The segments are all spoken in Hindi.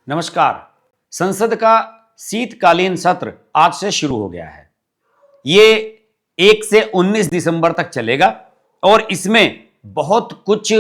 नमस्कार। संसद का शीतकालीन सत्र आज से शुरू हो गया है। ये 1 से 19 दिसंबर तक चलेगा और इसमें बहुत कुछ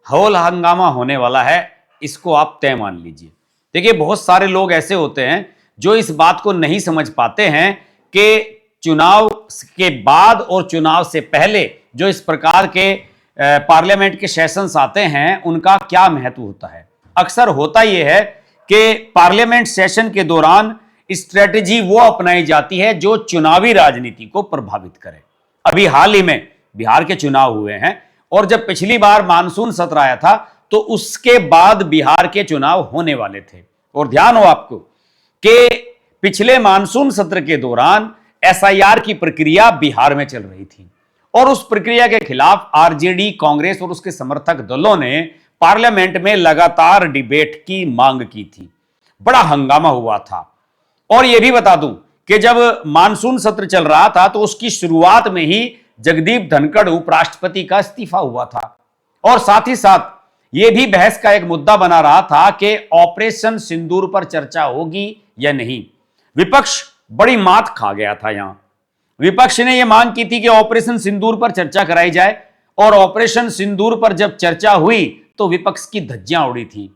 हौल हंगामा होने वाला है, इसको आप तय मान लीजिए। देखिए, बहुत सारे लोग ऐसे होते हैं जो इस बात को नहीं समझ पाते हैं कि चुनाव के बाद और चुनाव से पहले जो इस प्रकार के पार्लियामेंट के सेशंस आते हैं उनका क्या महत्व होता है। अक्सर होता यह है कि पार्लियामेंट सेशन के दौरान स्ट्रेटजी वो अपनाई जाती है जो चुनावी राजनीति को प्रभावित करे। अभी हाल ही में बिहार के चुनाव हुए हैं और जब पिछली बार मानसून सत्र आया था तो उसके बाद बिहार के चुनाव होने वाले थे। और ध्यान हो आपको कि पिछले मानसून सत्र के दौरान एसआईआर की प्रक्रिया बिहार में चल रही थी और उस प्रक्रिया के खिलाफ आरजेडी, कांग्रेस और उसके समर्थक दलों ने पार्लियामेंट में लगातार डिबेट की मांग की थी। बड़ा हंगामा हुआ था। और यह भी बता दूं कि जब मानसून सत्र चल रहा था तो उसकी शुरुआत में ही जगदीप धनखड़ उपराष्ट्रपति का इस्तीफा हुआ था और साथ ही साथ यह भी बहस का एक मुद्दा बना रहा था कि ऑपरेशन सिंदूर पर चर्चा होगी या नहीं। विपक्ष बड़ी मात खा गया था। यहां विपक्ष ने यह मांग की थी कि ऑपरेशन सिंदूर पर चर्चा कराई जाए और ऑपरेशन सिंदूर पर जब चर्चा हुई तो विपक्ष की धज्जियां उड़ी थी।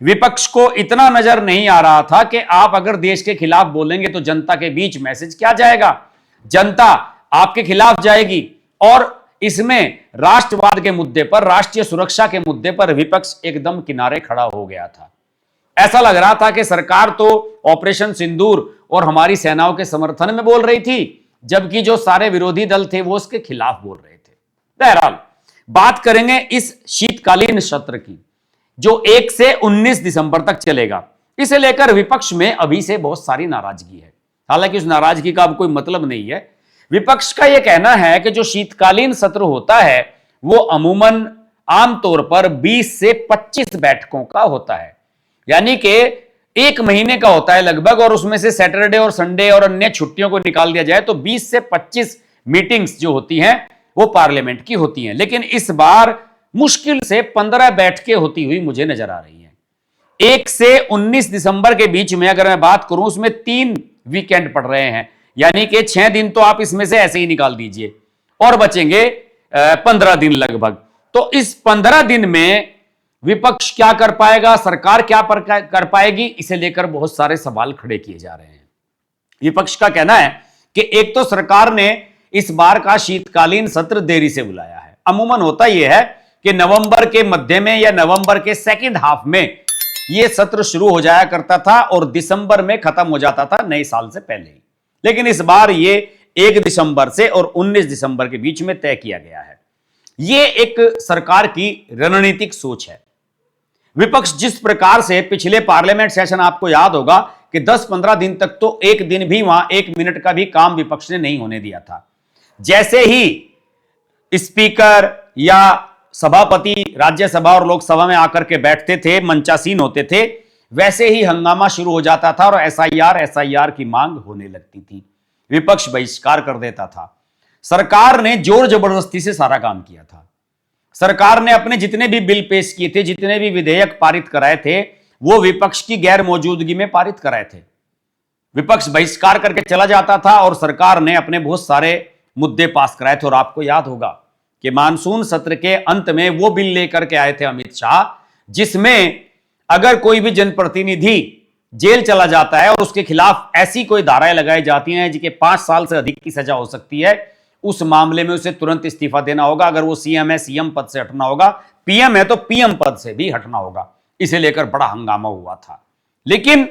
विपक्ष को इतना नजर नहीं आ रहा था कि आप अगर देश के खिलाफ बोलेंगे तो जनता के बीच मैसेज क्या जाएगा, जनता आपके खिलाफ जाएगी। और इसमें राष्ट्रवाद के मुद्दे पर, राष्ट्रीय सुरक्षा के मुद्दे पर विपक्ष एकदम किनारे खड़ा हो गया था। ऐसा लग रहा था कि सरकार तो ऑपरेशन सिंदूर और हमारी सेनाओं के समर्थन में बोल रही थी, जबकि जो सारे विरोधी दल थे वो उसके खिलाफ बोल रहे थे। बहरहाल बात करेंगे इस शीतकालीन सत्र की जो 1 से 19 दिसंबर तक चलेगा। इसे लेकर विपक्ष में अभी से बहुत सारी नाराजगी है। हालांकि उस नाराजगी का अब कोई मतलब नहीं है। विपक्ष का यह कहना है कि जो शीतकालीन सत्र होता है वो अमूमन आमतौर पर 20 से 25 बैठकों का होता है, यानी कि 1 महीने का होता है लगभग, और उसमें से सैटरडे और संडे और अन्य छुट्टियों को निकाल दिया जाए तो 20 से 25 मीटिंग्स जो होती हैं वो पार्लियामेंट की होती हैं। लेकिन इस बार मुश्किल से 15 बैठकें होती हुई मुझे नजर आ रही हैं। 1 से 19 दिसंबर के बीच में अगर मैं बात करूं, उसमें 3 वीकेंड पड़ रहे हैं, यानी कि 6 दिन तो आप इसमें से ऐसे ही निकाल दीजिए और बचेंगे 15 दिन लगभग। तो इस 15 दिन में विपक्ष क्या कर पाएगा, सरकार क्या कर पाएगी, इसे लेकर बहुत सारे सवाल खड़े किए जा रहे हैं। विपक्ष का कहना है कि एक तो सरकार ने इस बार का शीतकालीन सत्र देरी से बुलाया है। अमूमन होता यह है कि नवंबर के मध्य में या नवंबर के सेकंड हाफ में यह सत्र शुरू हो जाया करता था और दिसंबर में खत्म हो जाता था, नए साल से पहले ही। लेकिन इस बार यह 1 दिसंबर से और 19 दिसंबर के बीच में तय किया गया है। यह एक सरकार की रणनीतिक सोच है। विपक्ष जिस प्रकार से पिछले पार्लियामेंट सेशन, आपको याद होगा कि 10-15 दिन तक तो एक दिन भी वहां 1 मिनट का भी काम विपक्ष ने नहीं होने दिया था। जैसे ही स्पीकर या सभापति राज्यसभा और लोकसभा में आकर के बैठते थे, मंचासीन होते थे, वैसे ही हंगामा शुरू हो जाता था और एसआईआर की मांग होने लगती थी। विपक्ष बहिष्कार कर देता था। सरकार ने जोर जबरदस्ती से सारा काम किया था। सरकार ने अपने जितने भी बिल पेश किए थे, जितने भी विधेयक पारित कराए थे, वो विपक्ष की गैर मौजूदगी में पारित कराए थे। विपक्ष बहिष्कार करके चला जाता था और सरकार ने अपने बहुत सारे मुद्दे पास कराए थे। और आपको याद होगा कि मानसून सत्र के अंत में वो बिल लेकर के आए थे अमित शाह, जिसमें अगर कोई भी जनप्रतिनिधि जेल चला जाता है और उसके खिलाफ ऐसी कोई धाराएं लगाई जाती हैं जिसके 5 साल से अधिक की सजा हो सकती है, उस मामले में उसे तुरंत इस्तीफा देना होगा। अगर वो सीएम है, सीएम पद से हटना होगा, पीएम है तो पीएम पद से भी हटना होगा। इसे लेकर बड़ा हंगामा हुआ था। लेकिन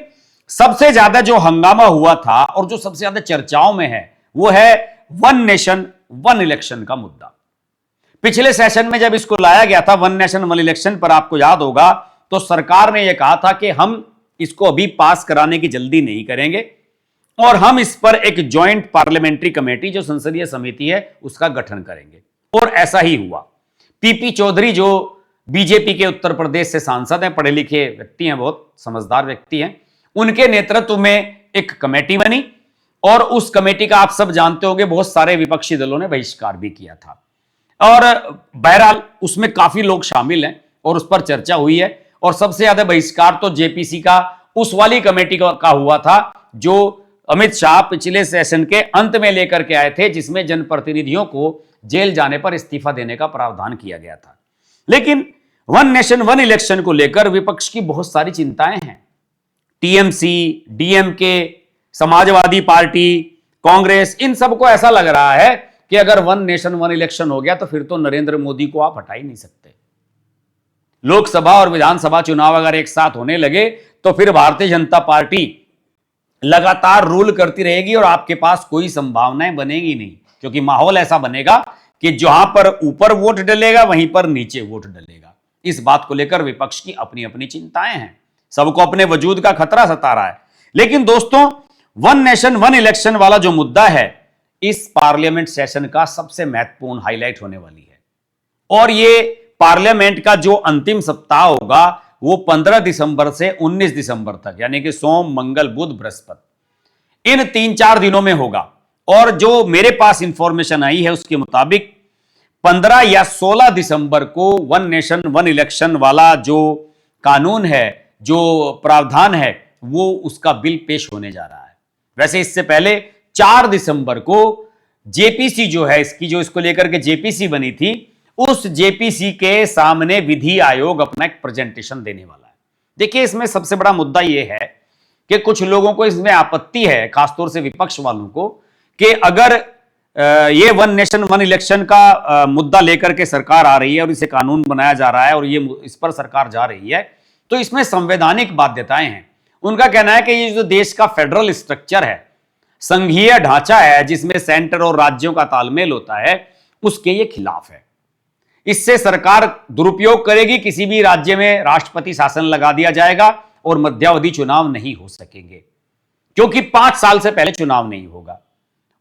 सबसे ज्यादा जो हंगामा हुआ था और जो सबसे ज्यादा चर्चाओं में है वो है वन नेशन वन इलेक्शन का मुद्दा। पिछले सेशन में जब इसको लाया गया था वन नेशन वन इलेक्शन पर, आपको याद होगा, तो सरकार ने यह कहा था कि हम इसको अभी पास कराने की जल्दी नहीं करेंगे और हम इस पर एक ज्वाइंट पार्लियामेंट्री कमेटी, जो संसदीय समिति है, उसका गठन करेंगे। और ऐसा ही हुआ। पीपी चौधरी जो बीजेपी के उत्तर प्रदेश से सांसद हैं, पढ़े लिखे व्यक्ति हैं, बहुत समझदार व्यक्ति हैं, उनके नेतृत्व में एक कमेटी बनी और उस कमेटी का आप सब जानते होंगे बहुत सारे विपक्षी दलों ने बहिष्कार भी किया था। और बहरहाल उसमें काफी लोग शामिल हैं और उस पर चर्चा हुई है और सबसे ज्यादा बहिष्कार तो जेपीसी का उस वाली कमेटी का हुआ था जो अमित शाह पिछले सेशन के अंत में लेकर के आए थे, जिसमें जनप्रतिनिधियों को जेल जाने पर इस्तीफा देने का प्रावधान किया गया था। लेकिन वन नेशन वन इलेक्शन को लेकर विपक्ष की बहुत सारी चिंताएं हैं। TMC, DMK, Samajwadi party, Congress, इन सबको ऐसा लग रहा है कि अगर वन नेशन वन इलेक्शन हो गया तो फिर तो नरेंद्र मोदी को आप हटा ही नहीं सकते। लोकसभा और विधानसभा चुनाव अगर एक साथ होने लगे तो फिर भारतीय जनता पार्टी लगातार रूल करती रहेगी और आपके पास कोई संभावनाएं बनेगी नहीं, क्योंकि माहौल ऐसा बनेगा कि जहां पर ऊपर वोट डलेगा वहीं पर नीचे वोट डलेगा। इस बात को लेकर विपक्ष की अपनी अपनी चिंताएं हैं, सबको अपने वजूद का खतरा सता रहा है। लेकिन दोस्तों, वन नेशन वन इलेक्शन वाला जो मुद्दा है इस पार्लियामेंट सेशन का सबसे महत्वपूर्ण हाईलाइट होने वाली है। और ये पार्लियामेंट का जो अंतिम सप्ताह होगा वो 15 दिसंबर से 19 दिसंबर तक, यानी कि सोम, मंगल, बुध, बृहस्पति, इन 3-4 दिनों में होगा। और जो मेरे पास इंफॉर्मेशन आई है उसके मुताबिक 15 या 16 दिसंबर को वन नेशन वन इलेक्शन वाला जो कानून है, जो प्रावधान है, वो उसका बिल पेश होने जा रहा है। वैसे इससे पहले 4 दिसंबर को जेपीसी जो है इसकी, जो इसको लेकर के जेपीसी बनी थी, उस जेपीसी के सामने विधि आयोग अपना एक प्रेजेंटेशन देने वाला है। देखिए, इसमें सबसे बड़ा मुद्दा यह है कि कुछ लोगों को इसमें आपत्ति है, खासतौर से विपक्ष वालों को, कि अगर ये वन नेशन वन इलेक्शन का मुद्दा लेकर के सरकार आ रही है और इसे कानून बनाया जा रहा है और ये इस पर सरकार जा रही है, तो इसमें संवैधानिक बाध्यताएं हैं। उनका कहना है कि ये जो देश का फेडरल स्ट्रक्चर है, संघीय ढांचा है जिसमें सेंटर और राज्यों का तालमेल होता है, उसके ये खिलाफ है। इससे सरकार दुरुपयोग करेगी, किसी भी राज्य में राष्ट्रपति शासन लगा दिया जाएगा और मध्यावधि चुनाव नहीं हो सकेंगे, क्योंकि 5 साल से पहले चुनाव नहीं होगा।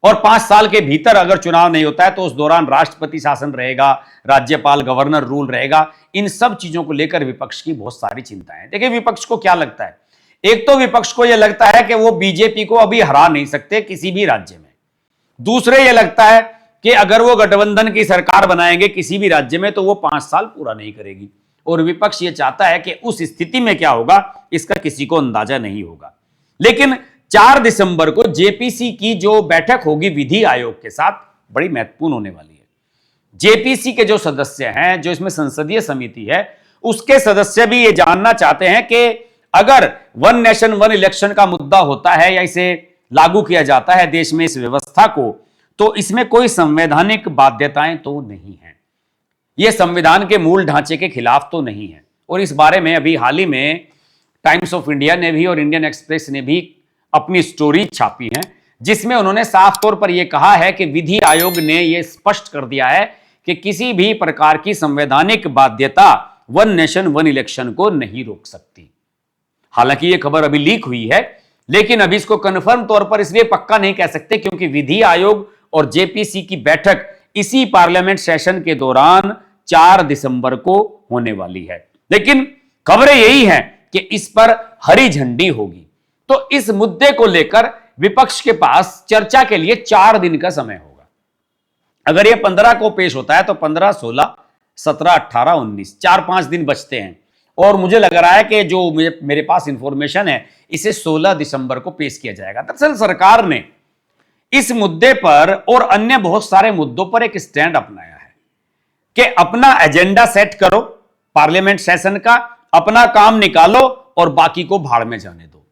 और 5 साल के भीतर अगर चुनाव नहीं होता है तो उस दौरान राष्ट्रपति शासन रहेगा, राज्यपाल गवर्नर रूल रहेगा। इन सब चीजों को लेकर विपक्ष की बहुत सारी चिंताएं हैं। देखिए, विपक्ष को क्या लगता है, एक तो विपक्ष को यह लगता है कि वो बीजेपी को अभी हरा नहीं सकते किसी भी राज्य में। दूसरे यह लगता है कि अगर वो गठबंधन की सरकार बनाएंगे किसी भी राज्य में तो वो 5 साल पूरा नहीं करेगी। और विपक्ष ये चाहता है कि उस स्थिति में क्या होगा इसका किसी को अंदाजा नहीं होगा। लेकिन 4 दिसंबर को जेपीसी की जो बैठक होगी विधि आयोग के साथ, बड़ी महत्वपूर्ण होने वाली है। जेपीसी के जो सदस्य हैं, जो इसमें संसदीय समिति है, उसके सदस्य भी ये जानना चाहते हैं कि अगर वन नेशन वन इलेक्शन का मुद्दा होता है या इसे लागू किया जाता है देश में इस व्यवस्था को, तो इसमें कोई संवैधानिक बाध्यताएं तो नहीं है, यह संविधान के मूल ढांचे के खिलाफ तो नहीं है। और इस बारे में अभी हाल ही में टाइम्स ऑफ इंडिया ने भी और इंडियन एक्सप्रेस ने भी अपनी स्टोरी छापी है, जिसमें उन्होंने साफ तौर पर यह कहा है कि विधि आयोग ने यह स्पष्ट कर दिया है कि किसी भी प्रकार की संवैधानिक बाध्यता वन नेशन वन इलेक्शन को नहीं रोक सकती। हालांकि यह खबर अभी लीक हुई है, लेकिन अभी इसको कंफर्म तौर पर इसलिए पक्का नहीं कह सकते क्योंकि विधि आयोग और जेपीसी की बैठक इसी पार्लियामेंट सेशन के दौरान 4 दिसंबर को होने वाली है। लेकिन खबरें यही हैं कि इस पर हरी झंडी होगी। तो इस मुद्दे को लेकर विपक्ष के पास चर्चा के लिए 4 दिन का समय होगा। अगर यह 15 को पेश होता है तो 15, 16, 17, 18, 19, 4-5 दिन बचते हैं। और मुझे लग रहा है कि जो मेरे पास इंफॉर्मेशन है, इसे 16 दिसंबर को पेश किया जाएगा। दरअसल सरकार ने इस मुद्दे पर और अन्य बहुत सारे मुद्दों पर एक स्टैंड अपनाया है कि अपना एजेंडा सेट करो पार्लियामेंट सेशन का, अपना काम निकालो और बाकी को भाड़ में जाने दो।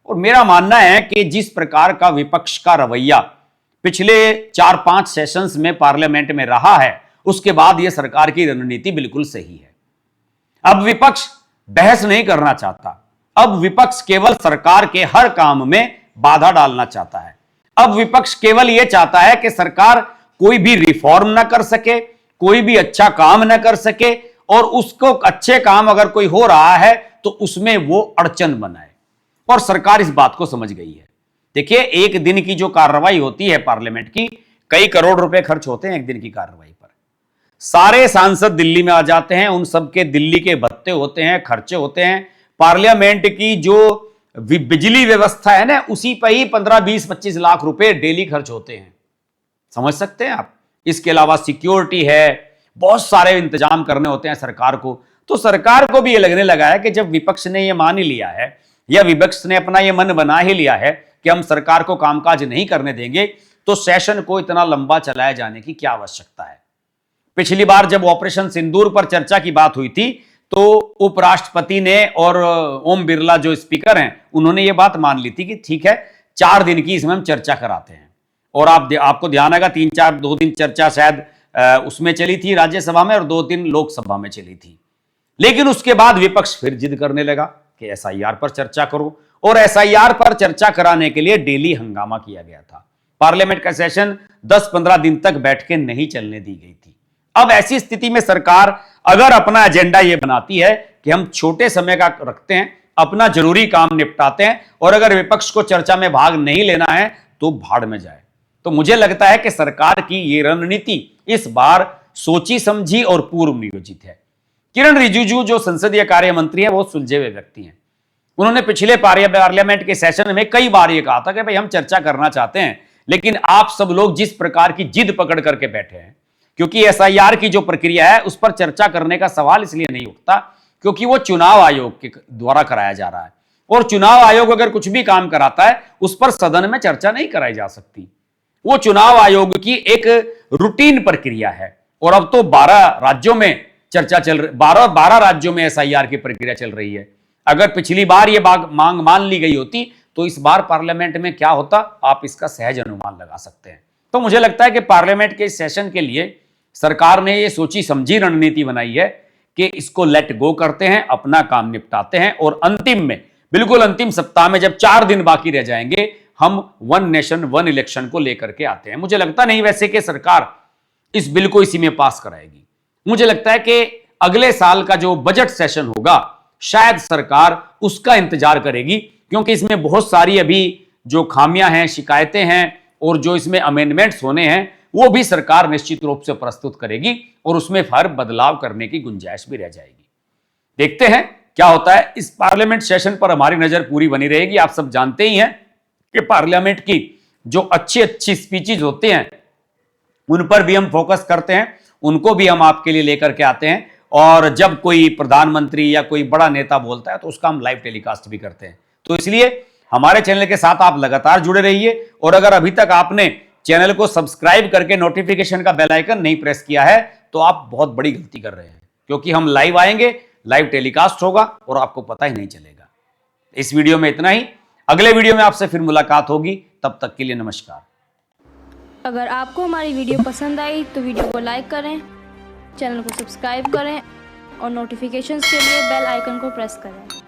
और मेरा मानना है कि जिस प्रकार का विपक्ष का रवैया पिछले 4-5 सेशंस में पार्लियामेंट में रहा है, उसके बाद यह सरकार की रणनीति बिल्कुल सही है। अब विपक्ष बहस नहीं करना चाहता, अब विपक्ष केवल सरकार के हर काम में बाधा डालना चाहता है। अब विपक्ष केवल यह चाहता है कि सरकार कोई भी रिफॉर्म ना कर सके, कोई भी अच्छा काम ना कर सके, और उसको अच्छे काम अगर कोई हो रहा है तो उसमें वो अड़चन बनाए। और सरकार इस बात को समझ गई है। देखिए, एक दिन की जो कार्रवाई होती है पार्लियामेंट की, कई करोड़ रुपए खर्च होते हैं एक दिन की कार्रवाई पर। सारे सांसद दिल्ली में आ जाते हैं, उन सबके दिल्ली के भत्ते होते हैं, खर्चे होते हैं। पार्लियामेंट की जो बिजली व्यवस्था है ना, उसी पर ही 15, 20, 25 लाख रुपए डेली खर्च होते हैं। समझ सकते हैं आप। इसके अलावा सिक्योरिटी है, बहुत सारे इंतजाम करने होते हैं सरकार को। तो सरकार को भी ये लगने लगा है कि जब विपक्ष ने ये मान ही लिया है या विपक्ष ने अपना ये मन बना ही लिया है कि हम सरकार को कामकाज नहीं करने देंगे, तो सेशन को इतना लंबा चलाए जाने की क्या आवश्यकता है। पिछली बार जब ऑपरेशन सिंदूर पर चर्चा की बात हुई थी तो उपराष्ट्रपति ने और ओम बिरला जो स्पीकर हैं उन्होंने ये बात मान ली थी कि ठीक है 4 दिन की इसमें हम चर्चा कराते हैं। और आपको ध्यान आएगा 2 दिन चर्चा शायद उसमें चली थी राज्यसभा में और 2 दिन लोकसभा में चली थी। लेकिन उसके बाद विपक्ष फिर जिद करने लगा कि एसआईआर पर चर्चा करो, और एसआईआर पर चर्चा कराने के लिए डेली हंगामा किया गया था। पार्लियामेंट का सेशन 10-15 दिन तक बैठकें नहीं चलने दी गई थी। अब ऐसी स्थिति में सरकार अगर अपना एजेंडा यह बनाती है कि हम छोटे समय का रखते हैं, अपना जरूरी काम निपटाते हैं, और अगर विपक्ष को चर्चा में भाग नहीं लेना है तो भाड़ में जाए, तो मुझे लगता है कि सरकार की यह रणनीति इस बार सोची समझी और पूर्व नियोजित है। किरण रिजिजू जो संसदीय कार्य मंत्री हैं वो सुलझे हुए व्यक्ति हैं। उन्होंने पिछले पार्लियामेंट के सेशन में कई बार ये कहा था कि भाई हम चर्चा करना चाहते हैं, लेकिन आप सब लोग जिस प्रकार की जिद पकड़ करके बैठे हैं, क्योंकि एसआईआर की जो प्रक्रिया है उस पर चर्चा करने का सवाल इसलिए नहीं उठता क्योंकि वो चुनाव आयोग के द्वारा कराया जा रहा है, और चुनाव आयोग अगर कुछ भी काम कराता है उस पर सदन में चर्चा नहीं कराई जा सकती। वो चुनाव आयोग की एक रूटीन प्रक्रिया है, और अब तो 12 राज्यों में चर्चा चल रही, 12 राज्यों में एसआईआर की प्रक्रिया चल रही है। अगर पिछली बार ये मांग मान ली गई होती तो इस बार पार्लियामेंट में क्या होता, आप इसका सहज अनुमान लगा सकते हैं। तो मुझे लगता है कि पार्लियामेंट के सेशन के लिए सरकार ने ये सोची समझी रणनीति बनाई है कि इसको लेट गो करते हैं, अपना काम निपटाते हैं, और अंतिम में बिल्कुल अंतिम सप्ताह में जब 4 दिन बाकी रह जाएंगे हम 1 नेशन 1 इलेक्शन को लेकर के आते हैं। मुझे लगता नहीं वैसे कि सरकार इस बिल को इसी में पास कराएगी। मुझे लगता है कि अगले साल का जो बजट सेशन होगा शायद सरकार उसका इंतजार करेगी, क्योंकि इसमें बहुत सारी अभी जो खामियां हैं, शिकायतें हैं, और जो इसमें अमेंडमेंट्स होने हैं वो भी सरकार निश्चित रूप से प्रस्तुत करेगी, और उसमें हर बदलाव करने की गुंजाइश भी रह जाएगी। देखते हैं क्या होता है। इस पार्लियामेंट सेशन पर हमारी नजर पूरी बनी रहेगी। आप सब जानते ही हैं कि पार्लियामेंट की जो अच्छी अच्छी स्पीचेज होते हैं उन पर भी हम फोकस करते हैं, उनको भी हम आपके लिए लेकर के आते हैं, और जब कोई प्रधानमंत्री या कोई बड़ा नेता बोलता है तो उसका हम लाइव टेलीकास्ट भी करते हैं। तो इसलिए हमारे चैनल के साथ आप लगातार जुड़े रहिए, और अगर अभी तक आपने चैनल को सब्सक्राइब करके नोटिफिकेशन का बेल आइकन नहीं प्रेस किया है तो आप बहुत बड़ी गलती कर रहे हैं, क्योंकि हम लाइव आएंगे, लाइव टेलीकास्ट होगा और आपको पता ही नहीं चलेगा। इस वीडियो में इतना ही, अगले वीडियो में आपसे फिर मुलाकात होगी, तब तक के लिए नमस्कार। अगर आपको हमारी वीडियो पसंद आई तो वीडियो को लाइक करें, चैनल को सब्सक्राइब करें और नोटिफिकेशंस के लिए बेल आइकन को प्रेस करें।